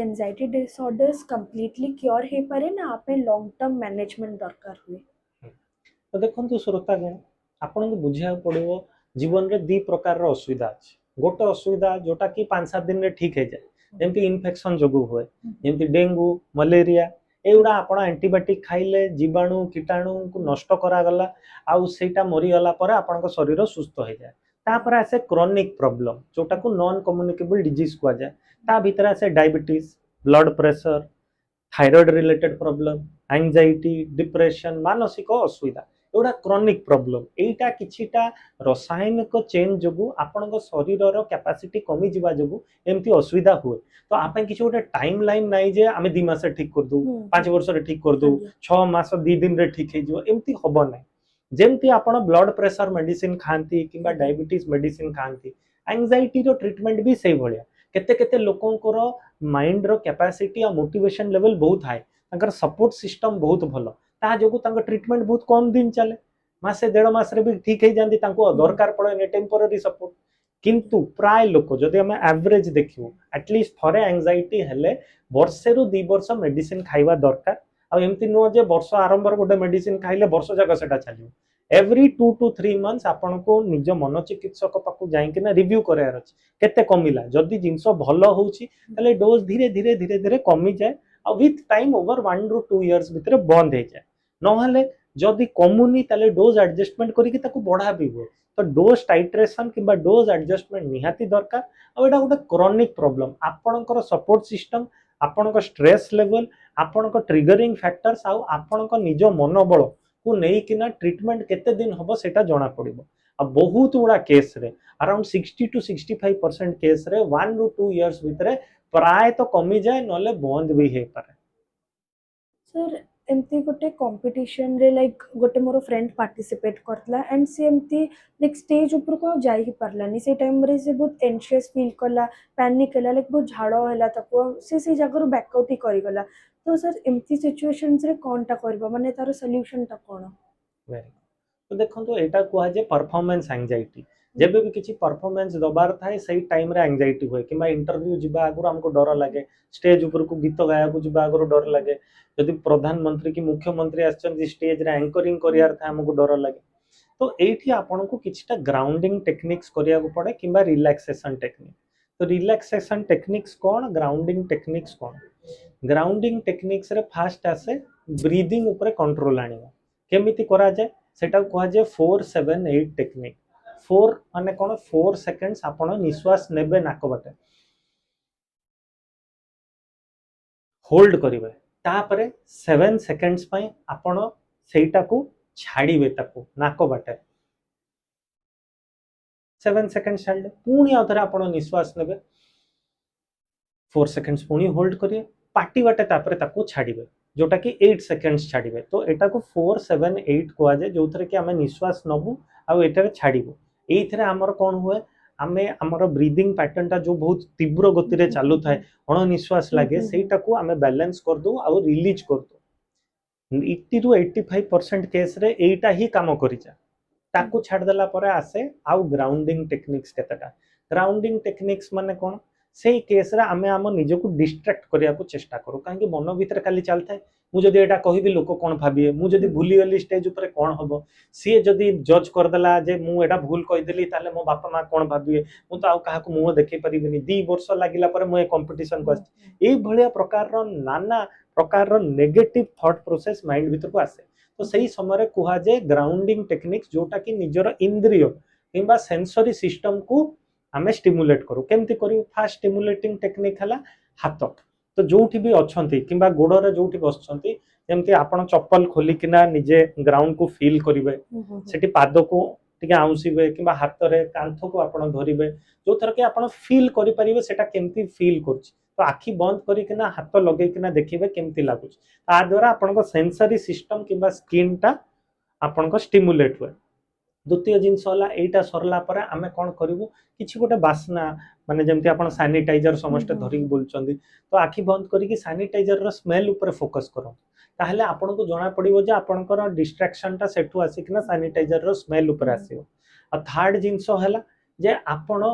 Anxiety disorders completely cure हे पारे ना आपे लॉन्ग टर्म मैनेजमेंट दरकार हुए? तो देखो श्रोतागण, आपन को बुझा पड़ो जीवन रे दी प्रकार रो असुविधा अछि। गोटे असुविधा जोटा कि 5-7 दिन रे ठीक है जाए, जेमति इन्फेक्शन जोगु हुए, जेमति डेंगू मलेरिया एउडा आपण एंटीबायोटिक खाइले जीवाणु कीटाणु को नष्ट करा गला आउ सेटा मरी गला पर आपण को शरीर सुस्थ हो जाए। तापर आसे क्रोनिक प्रॉब्लम जोटा को नॉन कम्युनिकेबल डिजीज को जाए। ता भीतर आसे diabetes, blood pressure, thyroid related problem, anxiety, depression, मानसिक असुविधा एवडा क्रोनिक प्रॉब्लम। एटा किछिटा रासायनिक चेंज जोगु आपण शरीर कैपेसिटी कमी जिबा जोगु एमती असुविधा हुए। तो आपन किछि गोटे टाइम लाइन नाइ जे आमे 2 मास ठीक कर दू, 5 वर्ष रे ठीक कर दू, 6 मास 2 दिन रे ठीक हे जो, एमती होबो नै। जेमती आपण ब्लड प्रेशर मेडिसिन खांती किबा डायबिटीज मेडिसिन खांती, एंजाइटी रो ट्रीटमेंट भी सही भलिया। केते केते लोकंकर माइंड रो कैपेसिटी आ मोटिवेशन लेवल बहुत हाई, तांकर सपोर्ट सिस्टम बहुत भलो, ता जोगु तांकर ट्रीटमेंट बहुत कम दिन चले, मासे 1.5 मास रे भी ठीक हे जांदी, तांको दरकार पड़े ने टेम्पररी सपोर्ट। किंतु प्राय लोक जदि हम एवरेज देखियो एटलीस्ट थरे एंजाइटी हेले वर्षे रु 2 वर्ष मेडिसिन खाइबा दरकार। आ एमती नो जे वर्ष आरंभ गोटे मेडिसिन खाइले वर्ष जाक सेटा चलियो। एवरी 2 to 3 मंथ्स आपन को निज मन चिकित्सक पाखु जाई कि ना रिव्यू करार अछि, केते कमिला। जदि जिंस भलो होउची तले डोज धीरे धीरे धीरे धीरे कमी जाए आ विथ टाइम ओवर 1 ରୁ 2 इयर्स भितर बंद हे जाए। नहले जदि कमुनी तले डोज एडजस्टमेंट करिकि ताकु बढ़ा भी हुए। तो डोज टाइट्रेशन किबा डोज एडजस्टमेंट निहाती दरकार। आ एटा गोटे क्रोनिक प्रॉब्लम, आपनकर सपोर्ट सिस्टम, आपनकर स्ट्रेस लेवल, आपनकर ट्रिगरिंग फैक्टर्स आ आपनकर निज मनोबल को नै किना ट्रीटमेंट केते दिन हबो सेटा जणा पड़िबो। आ बहुत बड़ा केस रे अराउंड 60 to 65% केस रे 1 ରୁ 2 इयर्स भितर प्राय तो कमी जाए नले बंद भी हे पारे। सर एमती गोटे कंपटीशन रे लाइक गोटे more friend participate Kartala and से एमती लाइक स्टेज ऊपर को जाई ही परलानी। से टाइम रे से बहुत एंशियस फील कला, पैनिक हला, लाइक बहुत झाड़ो हला, ताको से जगह बैकआउट ही करी गला। तो सर एमती सिचुएशंस रे कोनटा करबा माने तारो सॉल्यूशन ता कोन? वेरी तो देखो एटा कुआ जे परफॉर्मेंस एंजाइटी। जेबे भी किछि परफॉर्मेंस दबार थाए सही टाइम रे एंजाइटी हुए कि इंटरव्यू जिबा आगु हमको डर लागे, स्टेज ऊपर को गीत गाया को जिबा आगु डर लागे, यदि प्रधानमंत्री की मुख्यमंत्री आछन स्टेज रे एंकरिंग करियार था हमको डर लागे। तो एठी आपन को किछटा ग्राउंडिंग टेक्निक्स करिया को पड़े किबा रिलैक्सेशन टेक्निक। तो रिलैक्सेशन टेक्निक्स कोन, ग्राउंडिंग टेक्निक्स कोन? ग्राउंडिंग टेक्निक्स रे फास्ट आसे ब्रीदिंग ऊपर कंट्रोल आनिबा। केमिति करा जाए सेटा कहा जाए 4-7-8 टेक्निक। 4 माने कोन, 4 सेकंड्स आपण निश्वास नेबे नाक बाटे, होल्ड करिवे, तापरे 7 सेकंड्स पई आपण सेटा को छाड़ीबे ताको नाक बाटे। 7 सेकंड्स छाड़ले पुणी आउथरे आपण निश्वास नेबे, 4 सेकंड्स पुणी होल्ड करिए, पार्टी बाटे तापरे ताको छाड़ीबे, जोटा कि 8 सेकंड्स छाड़ीबे। तो एटा को 4-7-8 कुआ जाए, जोथरे कि आमे निश्वास नबु आ एटारे छाड़ीबो। एइथरे हमर कोन हुए, आमे हमर ब्रीदिंग पैटर्न टा जो बहुत तीव्र गति रे चालू थाए, अण निश्वास लागे, सेटा को आमे बैलेंस कर दो आ रिलीज कर दो। 80 to 85% केस रे एइटा ही काम करिजा। ताकू छाड़ देला परे आसे आउ ग्राउंडिंग टेक्निक्स केतेटा। ग्राउंडिंग टेक्निक्स माने कोन, सेही केस रे आमे हम निजको डिस्ट्रैक्ट करिया को चेष्टा करू, काहे कि मन भीतर खाली चलथाय मु जदी एटा कहिबी लोक कोन भाबिए, मु जदी भूली गली स्टेज ऊपर कोन हबो, सी जदी जज कर देला जे मु एटा भूल कहि देली ताले मो बापा मां कोन भाबिए, मु तो आउ काहा को मुह देखै परिबिनी, 2 वर्ष लागिला परे मु ए कंपटीशन को आछि। एई भलिया प्रकार रो नाना प्रकार रो नेगेटिव थॉट प्रोसेस माइंड भीतर को आसे। तो सही समय कुहा जाए ग्राउंडिंग टेक्निक्स, जोटा कि निजर इंद्रिय किंबा सेंसरी सिस्टम को आमे स्टिमुलेट करू। केमती करू? फास्ट स्टिमुलेटिंग टेक्निक हला हाथ। तो जोठी भी अछंती किंबा गोडरे जोठी बसछंती, जेमती आपण चप्पल खोली किना निजे ग्राउंड को फील करिवे, सेठी पाद को टिके आउंसीबे किंबा हाथ रे कांथ को आपण धरिबे, जो थर के आपण फील करि परिबे सेटा केमती फील करछि। तो आखि बंद करी किना हाथ लगै किना देखिबे केमती लागुछ। ता द्वारा आपण को सेंसरी सिस्टम किंबा स्किन टा आपण को स्टिमुलेट हुए। द्वितीय जिनस होला एटा सरला परे आमे कोन करिवु, किछि गोटे बासना माने जेमति आपण सैनिटाइजर समस्त धरि बोलचंदी, तो आखि बंद करी कि सैनिटाइजर रो स्मेल ऊपर फोकस करो, ताहले आपण को जणा पड़िबो जे आपणकर डिस्ट्रैक्शन टा सेठु आसी किना सैनिटाइजर रो स्मेल ऊपर आसीबो। आ थर्ड जिनस होला जे आपण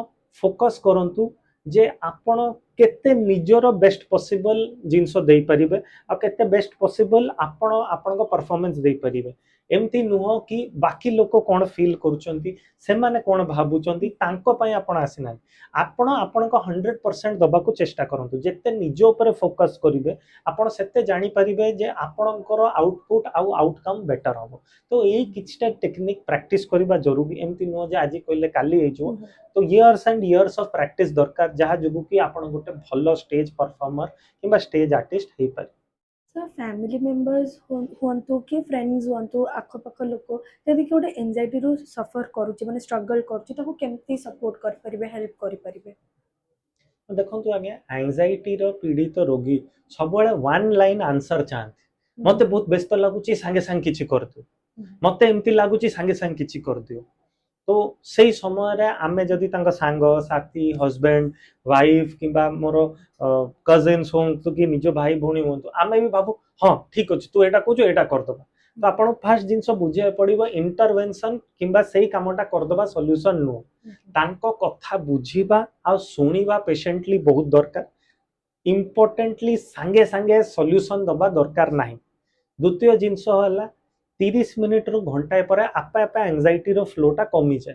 फोकस करंतु जे आपण केते निजर बेस्ट पॉसिबल जिनस दे परिबे आ केते बेस्ट पॉसिबल आपण आपण को परफॉर्मेंस दे परिबे एमती नुह कि बाकी लोक कोन फील करूचंती से माने कोन भाबुचंती तांको पय आपण आसिना आपण आपण को 100% दबा को चेष्टा करंतु जेते निज ऊपर फोकस करिवे आपण सेते जानि परिबे जे आपणकर आउटपुट आउ आउटकम बेटर हो तो यही किछटा टेक्निक प्रैक्टिस करबा जरूरी एमती नुह जे आज कहले काली हे जो तो years and years of practice दरकार जहाँ जो कि आपण गोटे भल स्टेज परफॉर्मर किंबा स्टेज आर्टिस्ट हे पारे सर फैमिली मेंबर्स हुअंतु कि फ्रेंड्स हुअंतु आखपाख लोक यदि कि गोटे एंजाइटी रू सफर करुच्ची माने स्ट्रगल करुच्ची ताको केमती सपोर्ट कर परिबे हेल्प करि परिबे देखो आज्ञा एंजाइटी रो पीड़ित रोगी सब वन लाइन आंसर चाहते मते बहुत व्यस्त लगुच सांगे सांगे किछि कर दियो मते एमती लगुच सांगे सांगे किछि कर दियो तो सही समय रे आमे जदि तांका सांग साथी हस्बैंड वाइफ किंबा मोर कजिन्स हो तो कि निज भाई भौणी हो तो आमे भी भाबू हाँ ठीक अछि तू एटा कहजो एटा कर दबा तो आपण फास्ट जिंस बुझिया पड़िबो इंटरवेंशन किंबा सही कामटा कर दबा सॉल्यूशन नो तांको कथा बुझिबा आ सुनिबा पेशेंटली बहुत दरकार इम्पोर्टेंटली सांगे सांगे सॉल्यूशन दबा दरकार नाही द्वितीय जिंस होला 30 मिनिट रु घंटाए पर आपे आपे एंजाइटी रो फ्लोटा कमी जाए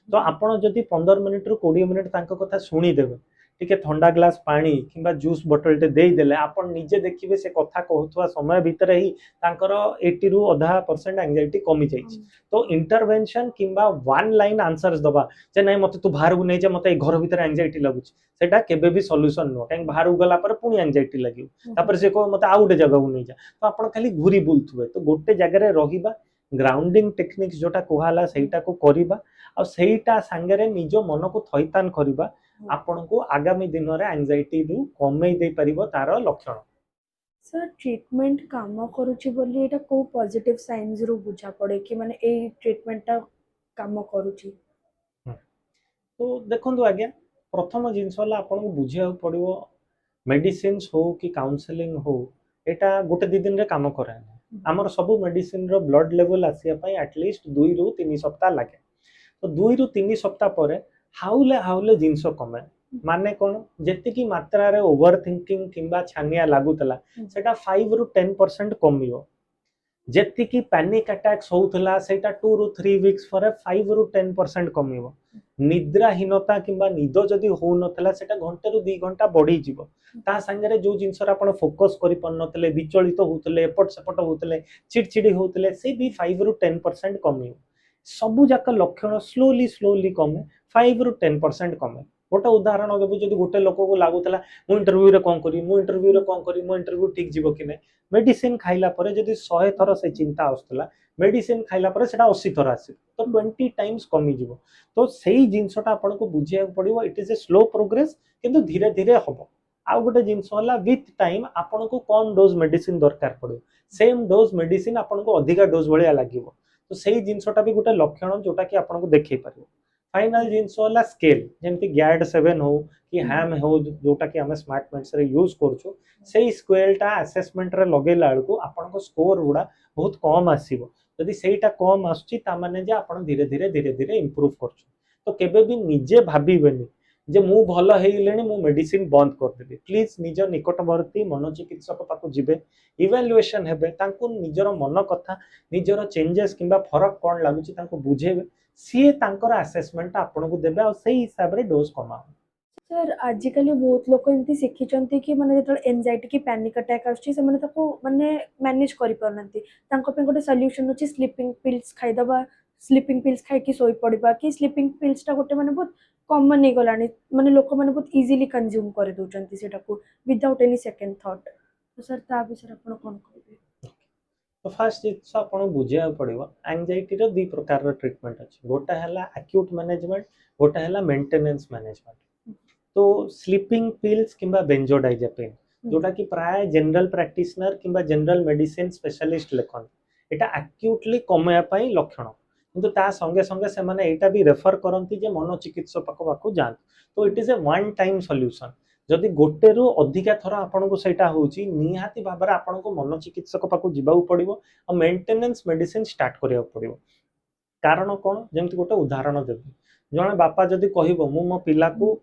तो आपण जदि 15 मिनिट रु 20 मिनिट तांको कथा सुनी देबे टिके ठंडा ग्लास पानी किंबा जूस बोतल टे देई देले आपण निजे देखिबे से कथा कहथुवा समय भीतर ही तांकर 80 रु आधा % एंजाइटी कमी जाई तो इंटरवेंशन किंबा वन लाइन आंसर्स दबा जे नै मते तू बाहर को नै जे मते घर भीतर एंजाइटी लागुछ सेटा केबे भी सॉल्यूशन नो काहे बाहर गला पर पुनी एंजाइटी लागियो तापर से को मते आउट जगह को नै जा तो आपण खाली घुरी बुलथुवे तो गोटे जगह रे रहिबा ग्राउंडिंग टेक्निक्स जोटा कोहाला सेटा को करिबा आ सेटा संगे निज मन को थैतान करिबा आपण को आगामी दिन रे एंजाइटी रु कमै दे परिबो तार लक्षण सर ट्रीटमेंट काम करुच्ची बोली एटा को पॉजिटिव साइंस रू बुझा पड़े कि माने ए ट्रीटमेंटटा काम करुच्ची तो देखंतु आज्ञा प्रथम जिंस होला आपण को बुझिया पड़िबो मेडिसिन्स हो कि काउंसलिंग हो एटा गोटे दि दिन रे काम करे हमर सब मेडिसिन रो ब्लड लेवल आसिया पई एटलीस्ट 2 रु 3 सप्ताह लागे तो 2 रु 3 सप्ताह परे हाउले जिंस कमे माने कोन जेति की मात्रा रे ओवर थिंकिंग किंबा छानिया लागुतला सेटा 5 रु 10% कमियो जेति की पैनिक अटैक्स होउतला सेटा 2 रु 3 वीक्स परे 5 रु 10% कमियो निद्राहीनता किंबा निद जदि हो नथला सेटा घंटे रु 2 घंटा बढ़ी जीवो ता संगे रे जो जिंस रा आपण फोकस करि पन नथले विचलित होतले एपट सेपट होतले चिड़चिड़ी होतले से भी 5 रु 10% कमियो सबु जाक लक्षण स्लोली कमे 5 रु 10% कमे गोटे उदाहरण देबु जदि गोटे लोक को लागुतला मु इंटरव्यू रे कोन करी मु इंटरव्यू रे कोन करी मु इंटरव्यू ठीक जीवो कि नै मेडिसिन खाइला परे जदि 100 थर से चिंता आस्तला मेडिसिन खाइला परे सेटा 80 थर आसी तो 20 टाइम्स कमी जीवो तो सेही जिंसटा आपण को बुझिया पड़िबो it is a slow progress किंतु धीरे धीरे हबो आ गोटे जिंस होला विथ टाइम आपण को कम डोज मेडिसिन दरकार पड़ो सेम डोज मेडिसिन आपण को अधिका डोज भलिया लागिवो तो सेही जिंसटा भी गोटे लक्षण जोटा कि आपण को देखै परिबो फाइनल जिंस होला स्केल जेमति गैड 7 हो कि हैम हो जोटा कि हम स्मार्ट मेट्स रे यूज करछु सेही स्केलटा असेसमेंट रे लगेला को आपण को स्कोर गुडा बहुत कम आसीबो यदि सेहीटा कम आछी ता माने जे आपण धीरे धीरे इंप्रूव करछु तो केबे भी निजे भाबीबेनी जे मु भल हेइलेनी मु मेडिसिन बंद कर देबे प्लीज निज निकटवर्ती मनोचिकित्सक पाको जिबे इवैल्यूएशन हेबे तांको निजर मन कथा निजर चेंजेस किंबा फरक कोन लागुची तांको बुझेबे सी तांकर असेसमेंट आपण को देबे और सही हिसाब रे डोज कमाओ सर आजिकली बहुत लोक एमती शिखिचंती कि माने जतल एंजाइटी की पैनिक अटैक आछी से माने ताको माने मैनेज करि परनंती तांको पे गोटे सॉल्यूशन अछि स्लीपिंग पिल्स खाइ दबा स्लीपिंग पिल्स खाइ कि सोई पड़िबा कि स्लीपिंग पिल्स टा गोटे माने बहुत कॉमन हे गलानी माने लोक माने बहुत इजीली कंज्यूम कर दोचंती सेटा को विदाउट एनी सेकंड थॉट तो सर ता विषय आपण कोन कहबे तो फास्ट जिंस आपण बुझिया पड़िबो एंजाइटी रो दी प्रकार रो ट्रीटमेंट अछि गोटा हला एक्यूट मैनेजमेंट गोटा हला मेंटेनेंस मैनेजमेंट तो स्लीपिंग पिल्स किंबा बेंजोडाइजेपिन जोटा कि प्राय जनरल प्रैक्टिशनर किंबा जनरल मेडिसिन स्पेशलिस्ट लेखन एटा एक्यूटली कमया पई लक्षण किंतु ता संगे संगे से माने एटा भी रेफर करंती जे मनोचिकित्सक पाको जान तो it is A one time solution जदि गोटे रु अधिका थर आपन को सेटा होची निहाती भाबरा आपन को मनोचिकित्सक पाको जिबाउ पड़िबो आ मेंटेनेंस मेडिसिन स्टार्ट करिया पड़िबो कारण कोन जेमति गोटे उदाहरण देबी जने बापा जदि कहिबो मु मो पिला को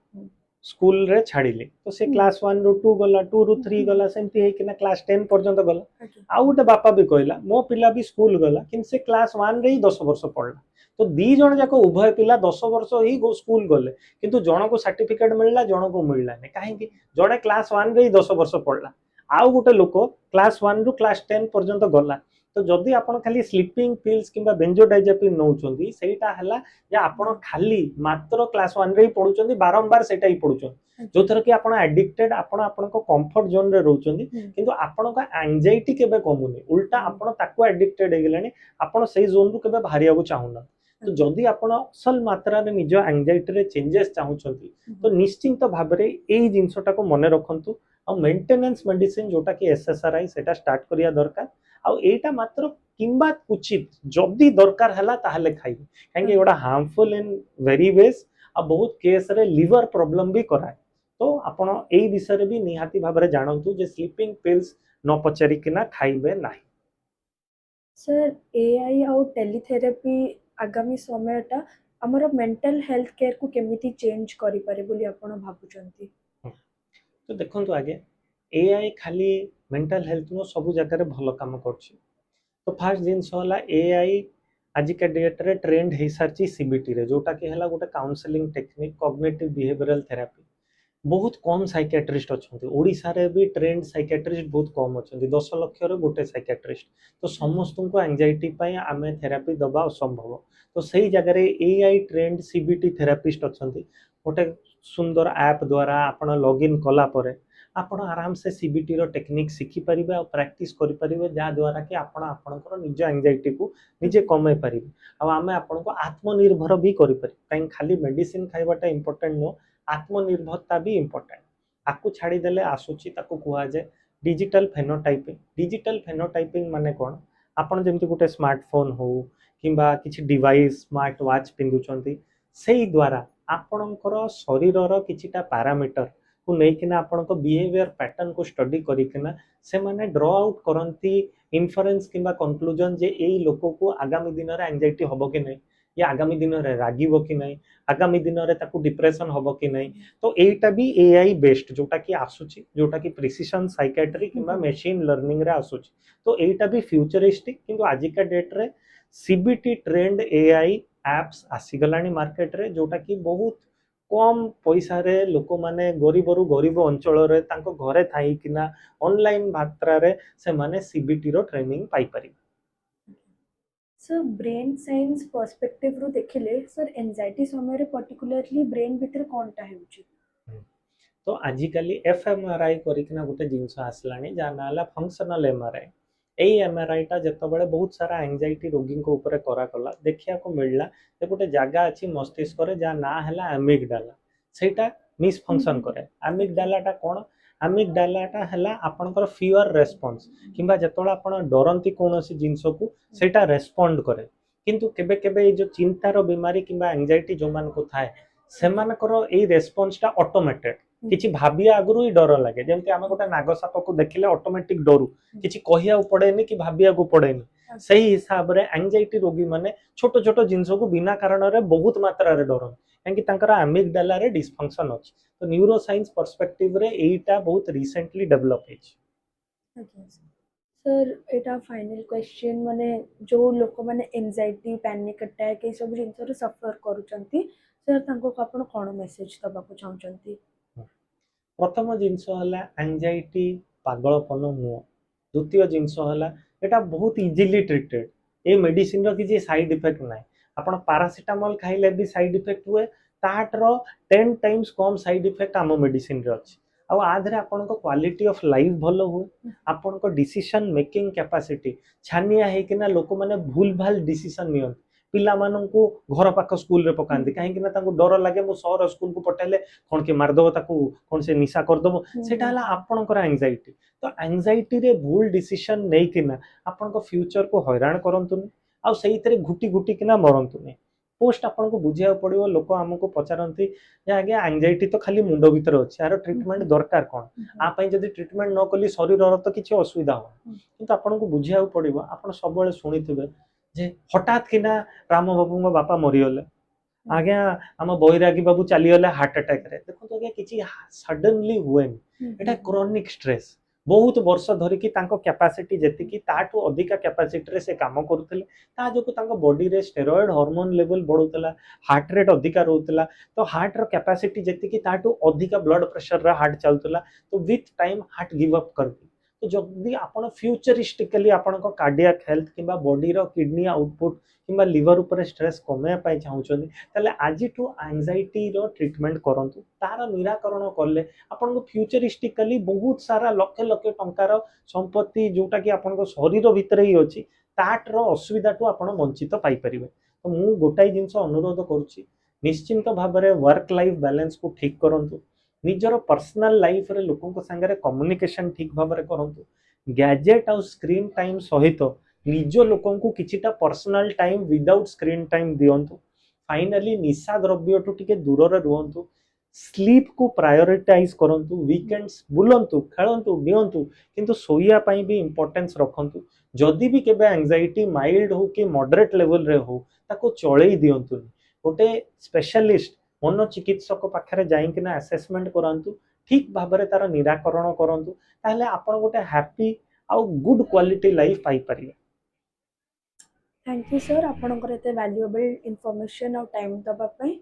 स्कूल रे छाड़िली तो से क्लास 1 ରୁ 2 गला 2 ରୁ 3 गला सेमती हे किना क्लास 10 पर्यंत गला आगे आ गोटे बापा भी कहला मो पिला भी स्कूल गला किंतु से क्लास 1 रे ही 10 वर्ष पढ़ला तो दी जण जाक उभय पिला 10 वर्ष ही स्कूल गले किंतु जण को सर्टिफिकेट मिलला जण को मिलला नहीं काहे जड़े क्लास 1 रे ही 10 वर्ष पढ़ला आउ गोटे लोक क्लास 1 ରୁ क्लास 10 पर्यंत गला तो जदि आपण खाली स्लीपिंग पिल्स किंबा बेंजोडाइजेपिन नौचंदी सेटा हला जे आपण खाली मात्र क्लास 1 रे ही पढुचंदी बारंबार सेटा ही पढुचंदी जो थर कि आपण एडिक्टेड आपण आपण को कंफर्ट जोन रे रहउचंदी किंतु आपण का एंजाइटी केबे कमुनी उल्टा आपण ताको एडिक्टेड हे गेलानी आपण सेही जोन रु केबे भारिया को चाहुना तो जदि आपण असल मात्रा रे निज एंजाइटी रे चेंजेस चाहुचंदी तो निश्चित भाबरे एई जिंसटा को मने रखंतु आ मेंटेनेंस मेडिसिन जोटा कि एसएसआरआई सेटा स्टार्ट करिया दरकार आ एटा मात्र किंबा कुचित जदि दरकार हला ताहले खाइबे काहे एटा हार्मफुल इन वेरी वेज आ बहुत केस रे लिवर प्रॉब्लम भी कराए तो आपण एई विषय रे भी निहाती भाबरे जानंतु जे स्लीपिंग पिल्स न पचारी किना खाइबे नाही सर एआई आउ टेलीथेरेपी आगामी समयटा हमर मेंटल हेल्थ केयर को केमिति चेंज करि पारे बोली आपण भाबुचंती तो देखंतु आगे एआई खाली मेंटल हेल्थ नो सब जगह रे भलो काम करछि तो फास्ट जिनस होला एआई आज के डेट रे ट्रेंड हे सारची सीबीटी रे जोटा कि हला गोटे counselling technique cognitive behavioural therapy बहुत कम साइकियाट्रिस्ट अच्छा ओडिशा रे भी ट्रेंड साइकियाट्रिस्ट बहुत कम अच्छा 10 लक्ष रे गोटे साइकियाट्रिस्ट तो समस्त को एंजाइटी पई आमे थेरेपी दबा असंभव तो सही जगह रे एआई ट्रेंड सीबीटी थेरेपिस्ट अच्छा गोटे सुंदर ऐप द्वारा आपण लॉगिन कला परे आपण आराम से सीबीटी रो टेक्निक सिखि परिबे और प्रैक्टिस करि परिबे जा द्वारा कि आपण आपनकर निज एंजाइटी को निजे कमे परिबे आ आमे आपण को आत्मनिर्भर भी करि परिबे काई खाली मेडिसिन खाइबाटा इंपोर्टेंट नो आत्मनिर्भरता भी इंपोर्टेंट आकु छाड़ी देले आसुची ताकु कुआ जाय डिजिटल फेनोटाइपिंग माने कोन आपण जेमति गुटे स्मार्टफोन हो किंबा किछि डिवाइस स्मार्ट वॉच पिंदुचंती सेही द्वारा आपणकर शरीरर किछिटा पैरामीटर को लेकिना आपणको बिहेवियर पैटर्न को स्टडी करिकिना से माने ड्रॉ आउट करंती इन्फरेंस किंबा कंक्लूजन जे एई लोको को आगामी दिन रे एंजाइटी होबो कि नै या आगामी दिन रे रागिबो कि नै आगामी दिन रे ताकू डिप्रेशन होबो कि नै तो एटा भी एआई बेस्ड जोटा कि आसुची जोटा कि प्रिसिजन साइकियाट्री किंबा मशीन लर्निंग रे आसुची तो एटा भी फ्यूचरिस्टिक किंतु आजिका डेट रे सीबीटी ट्रेंड एआई एप्स आसीगलानी मार्केट रे जोटा कि बहुत कम पैसा रे लोक माने गरीबरू गरीब अंचल रे तांको घरे थाई किना ऑनलाइन मात्रा रे से माने सीबीटी रो ट्रेनिंग पाई पारि सर ब्रेन साइंस पर्सपेक्टिव रो देखिले सर एंजाइटी समय रे पर्टिकुलरली ब्रेन भितर कोनटा हेउची तो आजिकली एफएमआरआई करिकिना गोटे जिंस आसलानी जा नाला फंक्शनल एमआरआई एई एमआरआई टा जतबेले बहुत सारा एंजाइटी रोगी को ऊपर करा कला देखिया को मिलला जे गोटे जागा अछि मस्तिष्क रे जा ना हला एमिगडाला सेटा मिस फंक्शन करे एमिगडाला टा कोन एमिगडाला टा हला आपनकर फियर रेस्पॉन्स किंबा जतोला आपण डरंती कोनोसी जिंस को सेटा रेस्पोंड करे किंतु केबे केबे जो चिंतार बीमारी किंबा एंजाइटी जो मान को थाए सेमानकर एई रेस्पॉन्स टा ऑटोमेटेड किछि भाबिया आगुरु ही डर लागे जेमति आमे गोटे नागसाप को देखिले ऑटोमेटिक डरू किछि कहिया पड़ेनी कि भाबिया को पड़ेनी सही हिसाब रे एंजाइटी रोगी माने छोटो छोटो जिंस को बिना कारण रे बहुत मात्रा रे डरन काहे कि तांकर एमिगडाला रे डिसफंक्शन अछि तो न्यूरो साइंस पर्सपेक्टिव रे एटा बहुत रिसेंटली डेवलप हेछि सर एटा फाइनल क्वेश्चन माने जो लोक माने एंजाइटी पैनिक अटैक ए सब जिंस रे सफर करूचंती सर तांको आपण कोन मेसेज दबा को चाहचंती प्रथम जिनस हला एंजाइटी पागलपन नुह द्वितीय जिनस हला एटा बहुत इजीली ट्रीटेड ए मेडिसिन रो किछि साइड इफेक्ट नाही आपण पैरासिटामोल खाइले भी साइड इफेक्ट हुए ताट रो 10 टाइम्स कम साइड इफेक्ट आम मेडिसिन रे अछि आ आधरे आपण को क्वालिटी ऑफ लाइफ भलो हुए आपण को डिसीजन मेकिंग कैपेसिटी छानिया हे किना लोक माने भूल भाल डिसीजन नियन पिला माननकु घर पाख स्कूल रे पकांती काहे किना तांको डर लागे मो शहर स्कूल को पठाले कोन के मार दबो ताकू कोन से निशा कर दबो सेटा हला आपनकर एंजाइटी तो एंजाइटी रे भूल डिसीजन नै किना आपन को फ्यूचर को हैरान करंतुनी आ सेही तरे घुटी घुटी किना मरंतुनी पोस्ट आपन को बुझिया पड़िबो लोक हमको पचारंती जे आगे एंजाइटी तो खाली मुंडो भीतर अछि यार ट्रीटमेंट दरकार कोन आ पई जदी ट्रीटमेंट न कली शरीर रो तो किछि असुविधा हो किंतु आपन को बुझिया पड़िबो आपन सब बेले सुनिथिबे जे हठात किना राम बाबू बापा मरिगले आज्ञा आम बैरागी बाबू चलीगले हार्ट अटैक रे देखो आज्ञा किसी सडनली हुए एटा क्रोनिक स्ट्रेस बहुत वर्ष धरिकी कैपेसिटी जेतिकी ताठू अधिका कैपेसिटी रे से काम करुथिले ता जोकु तांको बॉडी रे स्टेरॉइड हार्मोन लेवल बढ़ुतला हार्ट रेट अधिका रहउतला तो हार्ट रो कैपेसिटी जेतिकी ताठू अधिका ब्लड प्रेशर रे हार्ट चलतला तो with time heart give up करती तो जल्दी आपण फ्यूचरिस्टिकली आपण को कार्डियक हेल्थ किबा बॉडी रो किडनी आउटपुट किबा लिवर ऊपर स्ट्रेस कमे पाई चाहुचोनी ताले आजिठू एंजाइटी रो ट्रीटमेंट करंतु तार निराकरण करले आपण को फ्यूचरिस्टिकली बहुत सारा लक्ष लक्ष टंकार संपत्ति जोटा कि आपण को शरीर भितर ही अछि ताटर असुविधा टू आपण वंचित पाई परिबे तो मु गोटाई जिंस अनुरोध करूची निश्चिंत भाबरे वर्क लाइफ बैलेंस को ठीक करंतु निजर पर्सनल लाइफ रे लोकन को संगे कम्युनिकेशन ठीक भाबरे करंतु गैजेट और स्क्रीन टाइम सहित निज लोकन को किछिटा personal time without screen time दियंतु फाइनली निशा द्रव्य टू टिके दूर रे रुहंतु स्लीप को प्रायोरिटाइज करंतु वीकेंड्स बुलंतु खेलंतु डियंतु किंतु सोइया पाई भी इंपोर्टेंस रखंतु जदि भी केबे एंजाइटी माइल्ड हो कि मॉडरेट लेवल रे हो ताको चळेई दियंतु गोटे स्पेशलिस्ट मनोचिकित्सक पाखरे जाइकिना असेसमेंट करंतु ठीक भाबरे तार निराकरण करंतु ताहले आपण गोटे हैप्पी आउ गुड क्वालिटी लाइफ पाई परिबे। थैंक यू सर आपणकर एते वैल्यूएबल इनफॉरमेशन और टाइम दबा पाई।